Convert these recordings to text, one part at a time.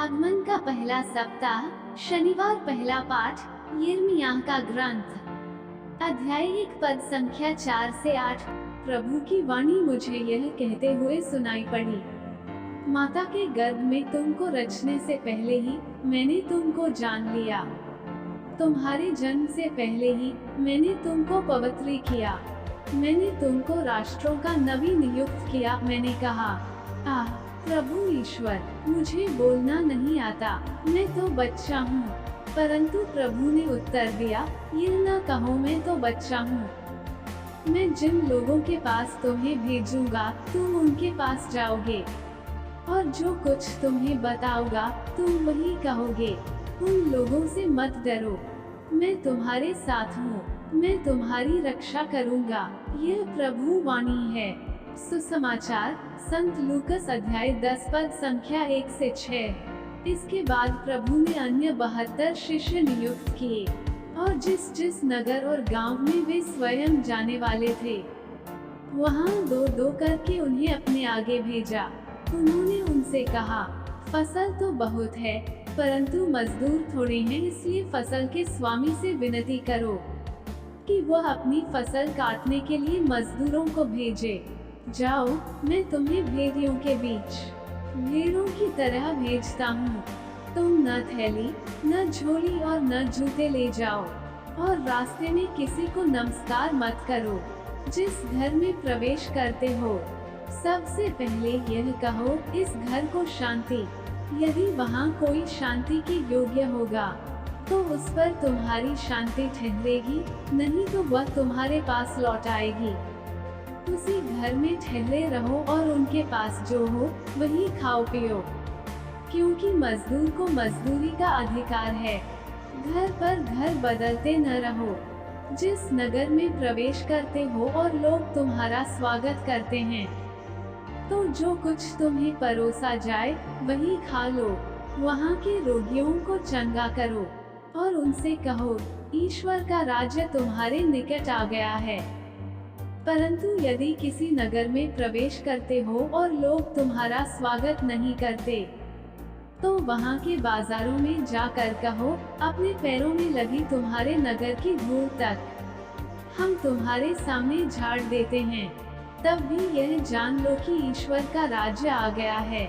आगमन का पहला सप्ताह, शनिवार। पहला पाठ यिर्मयाह का ग्रंथ, अध्याय 1 पद संख्या 4 से 8। प्रभु की वाणी मुझे यह कहते हुए सुनाई पड़ी, माता के गर्भ में तुमको रचने से पहले ही मैंने तुमको जान लिया, तुम्हारे जन्म से पहले ही मैंने तुमको पवित्र किया, मैंने तुमको राष्ट्रों का नबी नियुक्त किया। मैंने कहा, आह प्रभु ईश्वर, मुझे बोलना नहीं आता, मैं तो बच्चा हूँ। परंतु प्रभु ने उत्तर दिया, यह न कहो मैं तो बच्चा हूँ। मैं जिन लोगों के पास तुम्हें भेजूंगा तुम उनके पास जाओगे, और जो कुछ तुम्हें बताऊंगा तुम वही कहोगे। उन लोगों से मत डरो, मैं तुम्हारे साथ हूँ, मैं तुम्हारी रक्षा करूँगा। यह प्रभु वाणी है। सुसमाचार संत लूकस अध्याय 10 पद संख्या 1 से 6। इसके बाद प्रभु ने अन्य 72 शिष्य नियुक्त किए, और जिस जिस नगर और गांव में वे स्वयं जाने वाले थे, वहां दो दो करके उन्हें अपने आगे भेजा। उन्होंने उनसे कहा, फसल तो बहुत है, परंतु मजदूर थोड़े हैं, इसलिए फसल के स्वामी से विनती करो कि वह अपनी फसल काटने के लिए मजदूरों को भेजे। जाओ, मैं तुम्हें भेड़ियों के बीच भेड़ों की तरह भेजता हूँ। तुम न थैली, न झोली और न जूते ले जाओ, और रास्ते में किसी को नमस्कार मत करो। जिस घर में प्रवेश करते हो, सबसे पहले यह कहो, इस घर को शांति। यदि वहाँ कोई शांति के योग्य होगा, तो उस पर तुम्हारी शांति ठहरेगी, नहीं तो वह तुम्हारे पास लौट आएगी। उसी घर में ठहरे रहो, और उनके पास जो हो वही खाओ पियो, क्योंकि मजदूर को मजदूरी का अधिकार है। घर पर घर बदलते न रहो। जिस नगर में प्रवेश करते हो और लोग तुम्हारा स्वागत करते हैं, तो जो कुछ तुम्हें परोसा जाए वही खा लो। वहाँ के रोगियों को चंगा करो, और उनसे कहो, ईश्वर का राज्य तुम्हारे निकट आ गया है। परंतु यदि किसी नगर में प्रवेश करते हो और लोग तुम्हारा स्वागत नहीं करते, तो वहाँ के बाजारों में जाकर कहो, अपने पैरों में लगी तुम्हारे नगर की धूल तक हम तुम्हारे सामने झाड़ देते हैं। तब भी यह जान लो कि ईश्वर का राज्य आ गया है।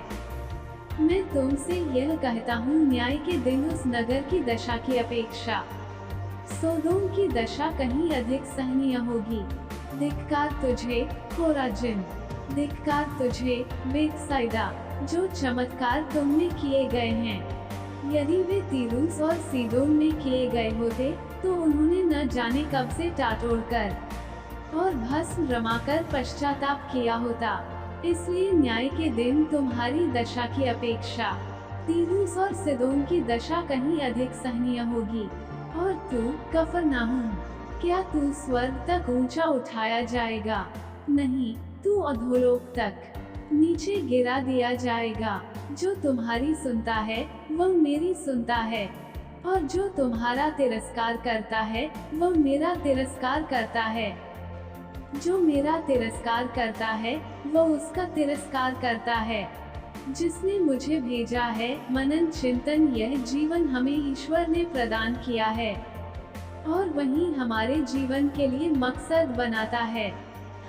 मैं तुमसे यह कहता हूँ, न्याय के दिन उस नगर की दशा की अपेक्षा सोदोम की दशा कहीं अधिक सहनीय होगी। धिक्कार तुझे कोराजिन, धिक्कार तुझे बेतसाइदा, जो चमत्कार तुमने किए गए हैं। यदि वे तीरूस और सीदोन में किए गए होते, तो उन्होंने न जाने कब से टाटोड़ कर और भस्म रमाकर पश्चाताप किया होता। इसलिए न्याय के दिन तुम्हारी दशा की अपेक्षा तीरूस और सीदोन की दशा कहीं अधिक सहनीय होगी। और तू कफरनाहूम, क्या तू स्वर्ग तक ऊंचा उठाया जाएगा? नहीं, तू अधोलोक तक नीचे गिरा दिया जाएगा। जो तुम्हारी सुनता है वह मेरी सुनता है, और जो तुम्हारा तिरस्कार करता है वह मेरा तिरस्कार करता है। जो मेरा तिरस्कार करता है वह उसका तिरस्कार करता है जिसने मुझे भेजा है। मनन चिंतन, यह जीवन हमें ईश्वर ने प्रदान किया है, और वही हमारे जीवन के लिए मकसद बनाता है।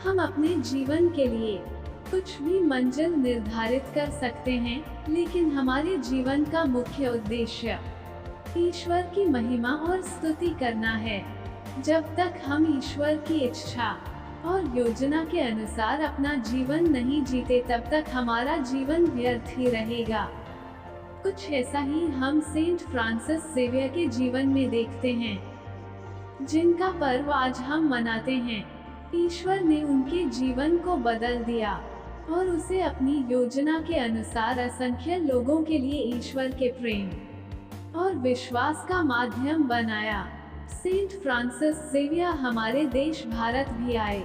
हम अपने जीवन के लिए कुछ भी मंजिल निर्धारित कर सकते हैं, लेकिन हमारे जीवन का मुख्य उद्देश्य ईश्वर की महिमा और स्तुति करना है। जब तक हम ईश्वर की इच्छा और योजना के अनुसार अपना जीवन नहीं जीते, तब तक हमारा जीवन व्यर्थ ही रहेगा। कुछ ऐसा ही हम सेंट फ्रांसिस जेवियर के जीवन में देखते हैं, जिनका पर्व आज हम मनाते हैं। ईश्वर ने उनके जीवन को बदल दिया, और उसे अपनी योजना के अनुसार असंख्य लोगों के लिए ईश्वर के प्रेम और विश्वास का माध्यम बनाया। सेंट फ्रांसिस जेवियर हमारे देश भारत भी आए,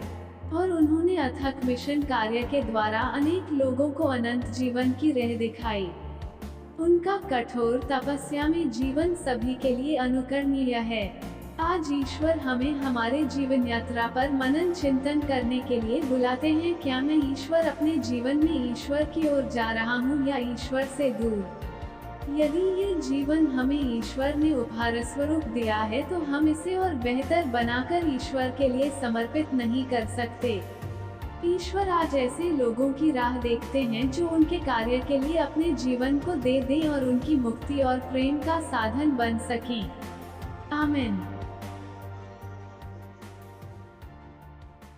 और उन्होंने अथक मिशन कार्य के द्वारा अनेक लोगों को अनंत जीवन की राह दिखाई। उनका कठोर तपस्या में जीवन सभी के लिए अनुकरणीय है। आज ईश्वर हमें हमारे जीवन यात्रा पर मनन चिंतन करने के लिए बुलाते हैं। क्या मैं ईश्वर अपने जीवन में ईश्वर की ओर जा रहा हूँ या ईश्वर से दूर? यदि ये जीवन हमें ईश्वर ने उपहार स्वरूप दिया है तो हम इसे और बेहतर बनाकर ईश्वर के लिए समर्पित नहीं कर सकते। ईश्वर आज ऐसे लोगों की राह देखते हैं जो उनके कार्य के लिए अपने जीवन को दे दें और उनकी मुक्ति और प्रेम का साधन बन सकें। आमीन।